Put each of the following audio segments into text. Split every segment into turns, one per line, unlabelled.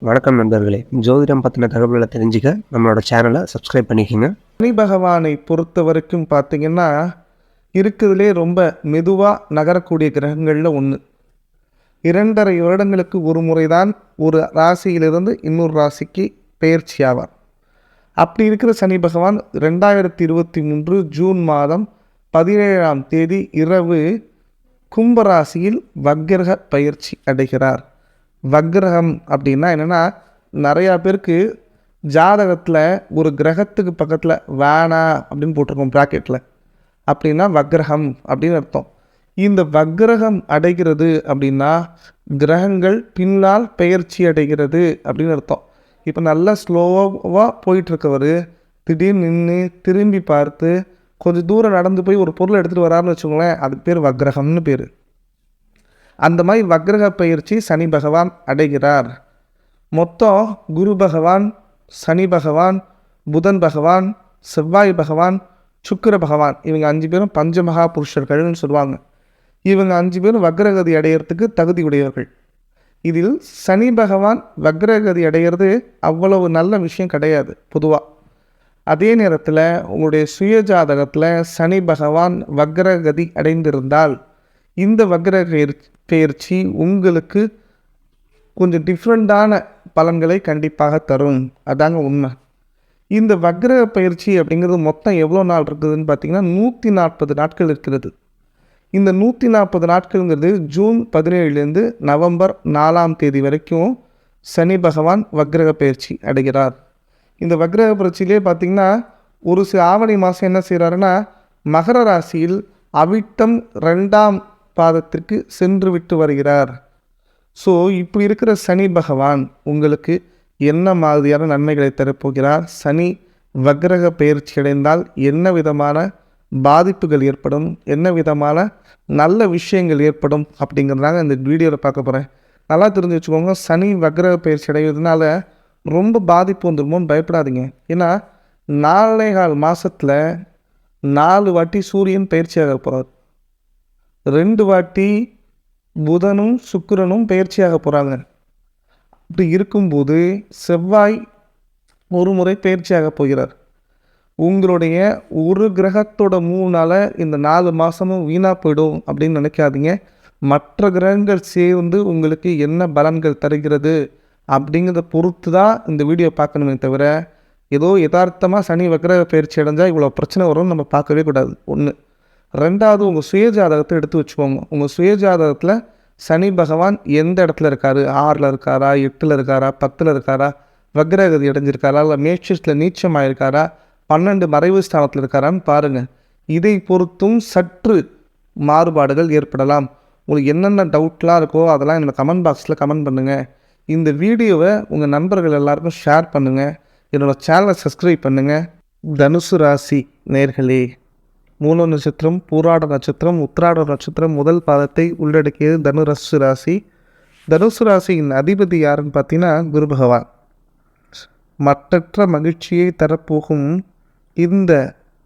வணக்கம் நண்பர்களே. ஜோதிடம் பற்றின தகவல்களை தெரிஞ்சுக்க நம்மளோட சேனலை சப்ஸ்கிரைப் பண்ணிக்கோங்க.
சனி பகவானை பொறுத்த வரைக்கும் பார்த்தீங்கன்னா, இருக்கிறதுலே ரொம்ப மெதுவாக நகரக்கூடிய கிரகங்களில் ஒன்று. 2.5 வருடங்களுக்கு ஒரு முறை தான் ஒரு ராசியிலிருந்து இன்னொரு ராசிக்கு பெயர்ச்சி ஆவார். அப்படி இருக்கிற சனி பகவான் 2023 ஜூன் மாதம் 17ஆம் தேதி இரவு கும்பராசியில் வக்கிரக பயிற்சி அடைகிறார். வக்கிரகம் அப்படின்னா என்னென்னா, நிறையா பேருக்கு ஜாதகத்தில் ஒரு கிரகத்துக்கு பக்கத்தில் வேணா அப்படின்னு போட்டிருக்கோம் ப்ராக்கெட்டில். அப்படின்னா வக்கிரகம் அப்படின்னு அர்த்தம். இந்த வக்கிரகம் அடைகிறது அப்படின்னா கிரகங்கள் பின்னால் பெயர்ச்சி அடைகிறது அப்படின்னு அர்த்தம். இப்போ நல்லா ஸ்லோவாக போயிட்டுருக்கவர் திடீர்னு நின்று திரும்பி பார்த்து கொஞ்சம் தூரம் நடந்து போய் ஒரு பொருளை எடுத்துகிட்டு வராருன்னு வச்சுக்கோங்களேன், அதுக்கு பேர் வக்கிரகம்னு பேர். அந்த மாதிரி வக்கிரக பயிற்சி சனி பகவான் அடைகிறார். மொத்தம் குரு பகவான், சனி பகவான், புதன் பகவான், செவ்வாய் பகவான், சுக்கிர பகவான், இவங்க 5 பேரும் பஞ்சமகா புருஷர்கள்னு சொல்லுவாங்க. இவங்க 5 பேரும் வக்ரகதி அடையிறதுக்கு தகுதி உடையவர்கள். இதில் சனி பகவான் வக்ரகதி அடைகிறது அவ்வளவு நல்ல விஷயம் கிடையாது பொதுவாக. அதே நேரத்தில் உங்களுடைய சுய ஜாதகத்தில் சனி பகவான் வக்ரகதி அடைந்திருந்தால் இந்த வக்ர பயிற்சி உங்களுக்கு கொஞ்சம் டிஃப்ரெண்ட்டான பலன்களை கண்டிப்பாக தரும். அதாங்க உண்மை. இந்த வக்ர பயிற்சி அப்படிங்கிறது மொத்தம் எவ்வளோ நாள் இருக்குதுன்னு பார்த்தீங்கன்னா 140 நாட்கள் இருக்கிறது. இந்த 140 நாட்கள்ங்கிறது ஜூன் 17லேருந்து நவம்பர் 4ஆம் தேதி வரைக்கும் சனி பகவான் வக்ரக பயிற்சி அடைகிறார். இந்த வக்ரக பயிற்சியிலே பார்த்திங்கன்னா ஒரு சில ஆவணி மாதம் என்ன செய்கிறாருன்னா, மகர ராசியில் அவிட்டம் 2ஆம் பாதத்திற்கு சென்று விட்டு வருகிறார். ஸோ இப்படி இருக்கிற சனி பகவான் உங்களுக்கு என்ன மாதிரியான நன்மைகளை தரப்போகிறார், சனி வக்ரக பயிற்சி அடைந்தால் என்ன விதமான பாதிப்புகள் ஏற்படும், என்ன விதமான நல்ல விஷயங்கள் ஏற்படும் அப்படிங்கிறதாங்க இந்த வீடியோவில் பார்க்க போகிறேன். நல்லா தெரிஞ்சு வச்சுக்கோங்க, சனி வக்ரக பயிற்சி அடைவதனால ரொம்ப பாதிப்பு வந்துடுமோன்னு பயப்படாதீங்க. ஏன்னா 4.25 மாதத்தில் 4 வாட்டி சூரியன் பயிற்சியாக போகிறார், 2 வாட்டி புதனும் சுக்கிரனும் பயிற்சியாக போகிறாங்க. அப்படி இருக்கும்போது செவ்வாய் ஒரு முறை பயிற்சியாக போகிறார். உங்களுடைய ஒரு கிரகத்தோட மூணால் இந்த 4 மாதமும் வீணாக போயிடும் அப்படின்னு நினைக்காதீங்க. மற்ற கிரகங்கள் சேர்ந்து உங்களுக்கு என்ன பலன்கள் தருகிறது அப்படிங்கிறத பொறுத்து தான் இந்த வீடியோ பார்க்கணுமே தவிர, ஏதோ யதார்த்தமாக சனி வக்ர பயிற்சி அடைஞ்சால் இவ்வளோ பிரச்சனை வரும்னு நம்ம பார்க்கவே கூடாது. ஒன்று. 2வது, உங்கள் சுயஜாதகத்தை எடுத்து வச்சுக்கோங்க. உங்கள் சுயஜாதகத்தில் சனி பகவான் எந்த இடத்துல இருக்கார், 6ல் இருக்காரா, 8ல் இருக்காரா, 10ல் இருக்காரா, வக்ரகதி அடைஞ்சிருக்காரா, இல்லை மேட்சஸில் நீச்சமாக இருக்காரா, 12 மறைவு ஸ்தானத்தில் இருக்காரான்னு பாருங்கள். இதை பொறுத்தும் சற்று மாறுபாடுகள் ஏற்படலாம். உங்களுக்கு என்னென்ன டவுட்லாம் இருக்கோ அதெல்லாம் என்னோடய கமெண்ட் பாக்ஸில் கமெண்ட் பண்ணுங்கள். இந்த வீடியோவை உங்கள் நண்பர்கள் எல்லாருக்கும் ஷேர் பண்ணுங்கள். என்னோடய சேனலை சப்ஸ்கிரைப் பண்ணுங்கள். தனுசு ராசி நேர்களே, மூல நட்சத்திரம், பூராட நட்சத்திரம், உத்திராட நட்சத்திரம் முதல் பாதத்தை உள்ளடக்கியது தனுசு ராசி. தனுசு ராசியின் அதிபதி யாருன்னு பார்த்தீங்கன்னா குரு பகவான். மற்றற்ற மகிழ்ச்சியை தரப்போகும் இந்த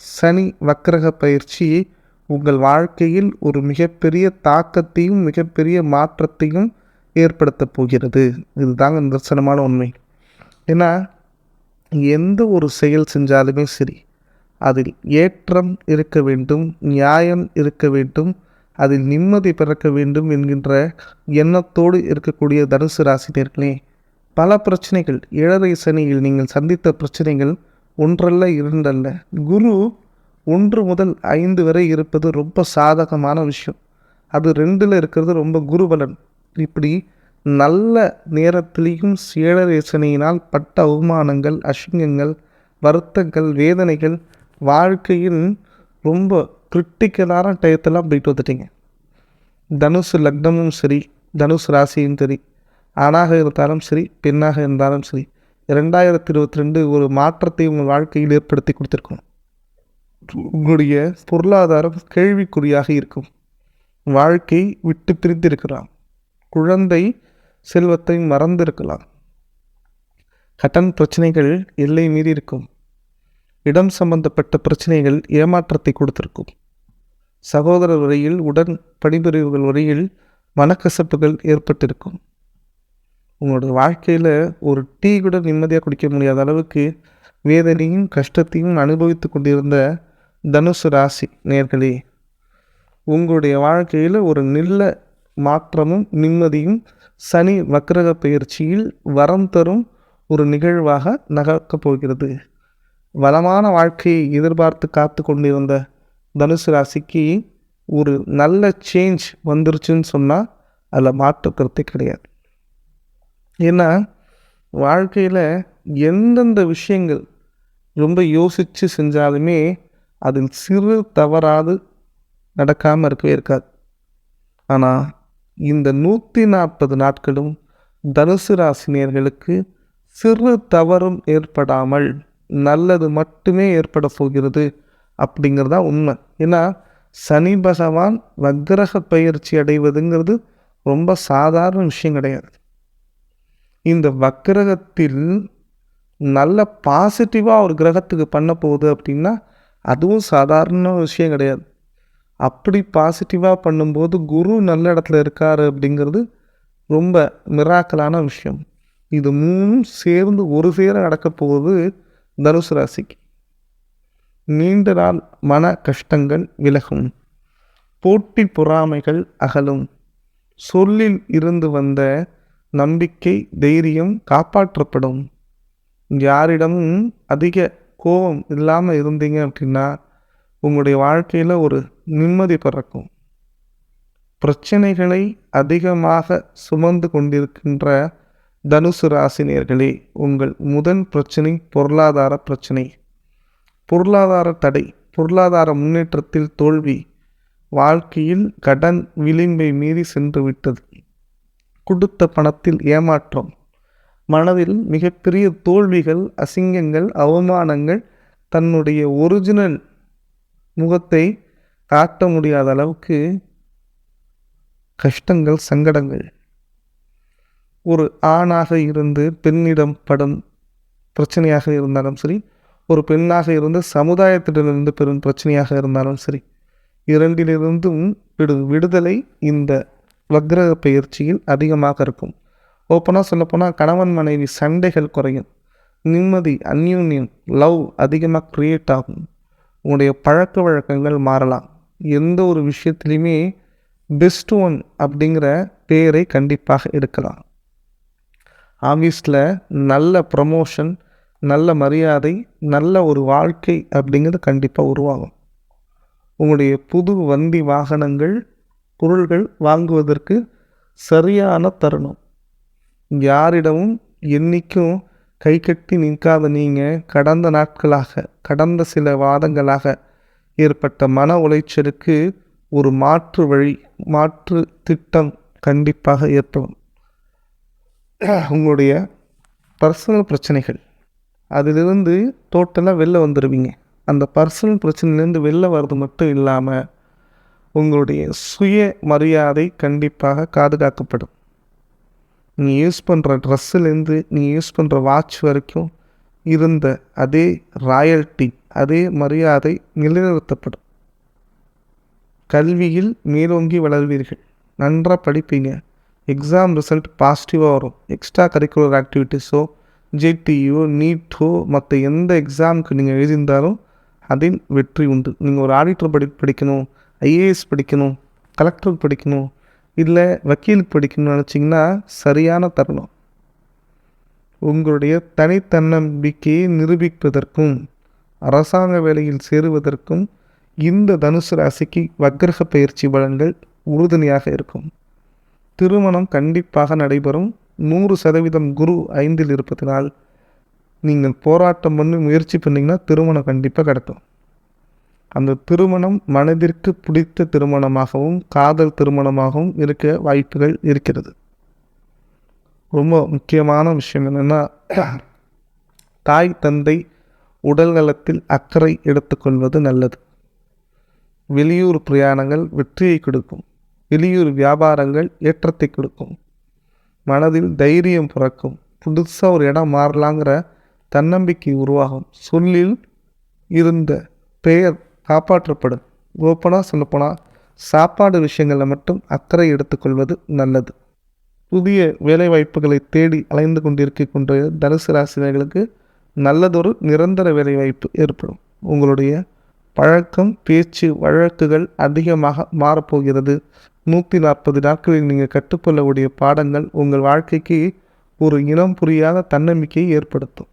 சனி வக்ரக பயிற்சி உங்கள் வாழ்க்கையில் ஒரு மிகப்பெரிய தாக்கத்தையும் மிகப்பெரிய மாற்றத்தையும் ஏற்படுத்தப் போகிறது. இதுதாங்க நிதர்சனமான உண்மை. ஏன்னா எந்த ஒரு செயல் செஞ்சாலுமே சரி, அதில் ஏற்றம் இருக்க வேண்டும், நியாயம் இருக்க வேண்டும், அதில் நிம்மதி பிறக்க வேண்டும் என்கின்ற எண்ணத்தோடு இருக்கக்கூடிய தனுசு ராசினியர்களே, பல பிரச்சனைகள், 7.5 சனியில் நீங்கள் சந்தித்த பிரச்சனைகள் ஒன்றல்ல இரண்டல்ல. குரு 1 முதல் 5 வரை இருப்பது ரொம்ப சாதகமான விஷயம். அது 2ல் இருக்கிறது ரொம்ப குருபலன். இப்படி நல்ல நேரத்திலையும் 7.5 சனியினால் பட்ட அவமானங்கள், அசிங்கங்கள், வருத்தங்கள், வேதனைகள், வாழ்க்கையில் ரொம்ப கிரிட்டிக்கலான டயத்தெல்லாம் போயிட்டு வந்துட்டீங்க. தனுசு லக்னமும் சரி, தனுசு ராசியும் சரி, ஆணாக இருந்தாலும் சரி, பெண்ணாக இருந்தாலும் சரி, 2022 ஒரு மாற்றத்தை உங்கள் வாழ்க்கையில் ஏற்படுத்தி கொடுத்துருக்கணும். உங்களுடைய பொருளாதாரம் கேள்விக்குறியாக இருக்கும். வாழ்க்கை விட்டு பிரிந்திருக்கலாம். குழந்தை செல்வத்தை மறந்திருக்கலாம். கடன் பிரச்சனைகள் எல்லை மீறி இருக்கும். இடம் சம்பந்தப்பட்ட பிரச்சனைகள் ஏமாற்றத்தை கொடுத்திருக்கும். சகோதரர் வழியில், உடன் பணிபுரிவுகள் வழியில் மனக்கசப்புகள் ஏற்பட்டிருக்கும். உங்களோட வாழ்க்கையில் ஒரு டீ கூட நிம்மதியாக குடிக்க முடியாத அளவுக்கு வேதனையும் கஷ்டத்தையும் அனுபவித்து கொண்டிருந்த தனுசு ராசி நேர்களே, உங்களுடைய வாழ்க்கையில் ஒரு நல்ல மாற்றமும் நிம்மதியும் சனி வக்கிரக பயிற்சியில் வரம் தரும் ஒரு நிகழ்வாக நகர்க்கப் போகிறது. வளமான வாழ்க்கையை எதிர்பார்த்து காத்து கொண்டிருந்த தனுசு ராசிக்கு ஒரு நல்ல சேஞ்ச் வந்துருச்சுன்னு சொன்னால் அதில் மாற்று கருத்தே கிடையாது. ஏன்னா வாழ்க்கையில் எந்தெந்த விஷயங்கள் ரொம்ப யோசித்து செஞ்சாலுமே அதில் சிறு தவறாது நடக்காமல் இருக்கவே இருக்காது. ஆனால் இந்த 140 நாட்களும் தனுசு ராசினியர்களுக்கு சிறு தவறும் ஏற்படாமல் நல்லது மட்டுமே ஏற்பட போகிறது அப்படிங்கிறதா உண்மை. ஏன்னா சனி பகவான் வக்கிரக பயிற்சி அடைவதுங்கிறது ரொம்ப சாதாரண விஷயம் கிடையாது. இந்த வக்கிரகத்தில் நல்ல பாசிட்டிவாக ஒரு கிரகத்துக்கு பண்ண போகுது அப்படின்னா அதுவும் சாதாரண விஷயம் கிடையாது. அப்படி பாசிட்டிவாக பண்ணும்போது குரு நல்ல இடத்துல இருக்கார் அப்படிங்கிறது ரொம்ப மிராக்கலான விஷயம். இது மூணும் சேர்ந்து ஒரு சேர நடக்க போகுது தனுசு ராசிக்கு. நீண்ட நாள் மன கஷ்டங்கள் விலகும், போட்டி பொறாமைகள் அகலும், சொல்லில் இருந்து வந்த நம்பிக்கை தைரியம் காப்பாற்றப்படும். யாரிடமும் அதிக கோபம் இல்லாமல் இருந்தீங்க அப்படின்னா உங்களுடைய வாழ்க்கையில் ஒரு நிம்மதி பிறக்கும். பிரச்சனைகளை அதிகமாக சுமந்து கொண்டிருக்கின்ற தனுசு ராசினியர்களே, உங்கள் முதல் பிரச்சனை பொருளாதார பிரச்சனை, பொருளாதார தடை, பொருளாதார முன்னேற்றத்தில் தோல்வி, வாழ்க்கையில் கடன் விளிம்பை மீறி சென்று விட்டது, கொடுத்த பணத்தில் ஏமாற்றம், மனதில் மிகப்பெரிய தோல்விகள், அசிங்கங்கள், அவமானங்கள், தன்னுடைய ஒரிஜினல் முகத்தை காட்ட முடியாத அளவுக்கு கஷ்டங்கள், சங்கடங்கள், ஒரு ஆணாக இருந்து பெண்ணிடம் படும் பிரச்சனையாக இருந்தாலும் சரி, ஒரு பெண்ணாக இருந்து சமுதாயத்திடமிருந்து பெரும் பிரச்சனையாக இருந்தாலும் சரி, இரண்டிலிருந்தும் விடுதலை இந்த வக்கிரக பயிற்சியில் அதிகமாக இருக்கும். ஓப்பனாக சொல்லப்போனால் கணவன் மனைவி சண்டைகள் குறையும், நிம்மதி, அந்யூன்யம், லவ் அதிகமாக க்ரியேட் ஆகும், உங்களுடைய பழக்க வழக்கங்கள் மாறலாம். எந்த ஒரு விஷயத்துலையுமே பெஸ்ட் ஒன் அப்படிங்கிற பேரை கண்டிப்பாக எடுக்கலாம். ஆஃபீஸில் நல்ல ப்ரமோஷன், நல்ல மரியாதை, நல்ல ஒரு வாழ்க்கை அப்படிங்கிறது கண்டிப்பாக உருவாகும். உங்களுடைய புது வண்டி வாகனங்கள் பொருள்கள் வாங்குவதற்கு சரியான தருணம். யாரிடமும் என்றைக்கும் கை கட்டி நிற்காத நீங்கள் கடந்த நாட்களாக, கடந்த சில வாதங்களாக ஏற்பட்ட மன உளைச்சலுக்கு ஒரு மாற்று வழி, மாற்று திட்டம் கண்டிப்பாக ஏற்படும். உங்களுடைய பர்சனல் பிரச்சனைகள் அதிலிருந்து டோட்டலாக வெளில வந்துடுவீங்க. அந்த பர்சனல் பிரச்சனையிலேருந்து வெளில வர்றது மட்டும் இல்லாமல் உங்களுடைய சுய மரியாதை கண்டிப்பாக பாதுகாக்கப்படும். நீங்கள் யூஸ் பண்ணுற ட்ரெஸ்ஸுலேருந்து நீங்கள் யூஸ் பண்ணுற வாட்ச் வரைக்கும் இருந்த அதே ராயல்ட்டி, அதே மரியாதை நிலைநிறுத்தப்படும். கல்வியில் மேலோங்கி வளர்வீர்கள், நன்றாக படிப்பீங்க, எக்ஸாம் ரிசல்ட் பாசிட்டிவாக வரும். எக்ஸ்ட்ரா கரிக்குலர் ஆக்டிவிட்டீஸோ, ஜேடியோ, நீட்டோ, மற்ற எந்த எக்ஸாமுக்கு நீங்கள் எழுதியிருந்தாலும் அதில் வெற்றி உண்டு. நீங்கள் ஒரு ஆடிட்டர் படிக்கணும், ஐஏஎஸ் படிக்கணும், கலெக்டர் படிக்கணும், இல்லை வக்கீல் படிக்கணும்னு நினச்சிங்கன்னா சரியான தருணம். உங்களுடைய தனித்தன்னம்பிக்கையை நிரூபிப்பதற்கும் அரசாங்க வேலையில் சேருவதற்கும் இந்த தனுசு ராசிக்கு வக்கிரக பயிற்சி பலன்கள் உறுதுணையாக இருக்கும். திருமணம் கண்டிப்பாக நடைபெறும். 100% குரு 5ல் இருப்பதனால் நீங்கள் போராட்டம் பண்ணி முயற்சி பண்ணிங்கன்னா திருமணம் கண்டிப்பாக கிடைக்கும். அந்த திருமணம் மனதிற்கு பிடித்த திருமணமாகவும் காதல் திருமணமாகவும் இருக்க வாய்ப்புகள் இருக்கிறது. ரொம்ப முக்கியமான விஷயம் என்னென்னா, தாய் தந்தை உடல் நலத்தில் அக்கறை எடுத்துக்கொள்வது நல்லது. வெளியூர் பிரயாணங்கள் வெற்றியை கொடுக்கும், வெளியூர் வியாபாரங்கள் ஏற்றத்தை கொடுக்கும், மனதில் தைரியம் பிறக்கும், புதுசாக ஒரு இடம் மாறலாங்கிற தன்னம்பிக்கை உருவாகும், சொல்லில் இருந்த பெயர் காப்பாற்றப்படும். ஓப்பனாக சொல்லப்போனால் சாப்பாடு விஷயங்களில் மட்டும் அக்கறை எடுத்துக்கொள்வது நல்லது. புதிய வேலைவாய்ப்புகளை தேடி அலைந்து கொண்டிருக்கின்ற தனுசு ராசினர்களுக்கு நல்லதொரு நிரந்தர வேலைவாய்ப்பு ஏற்படும். உங்களுடைய பழக்கம், பேச்சு, வழக்குகள் அதிகமாக மாறப்போகிறது. 140 நாட்களில் நீங்கள் கற்றுக்கொள்ளக்கூடிய பாடங்கள் உங்கள் வாழ்க்கைக்கு ஒரு இனம் புரியாத தன்னம்பிக்கையை ஏற்படுத்தும்.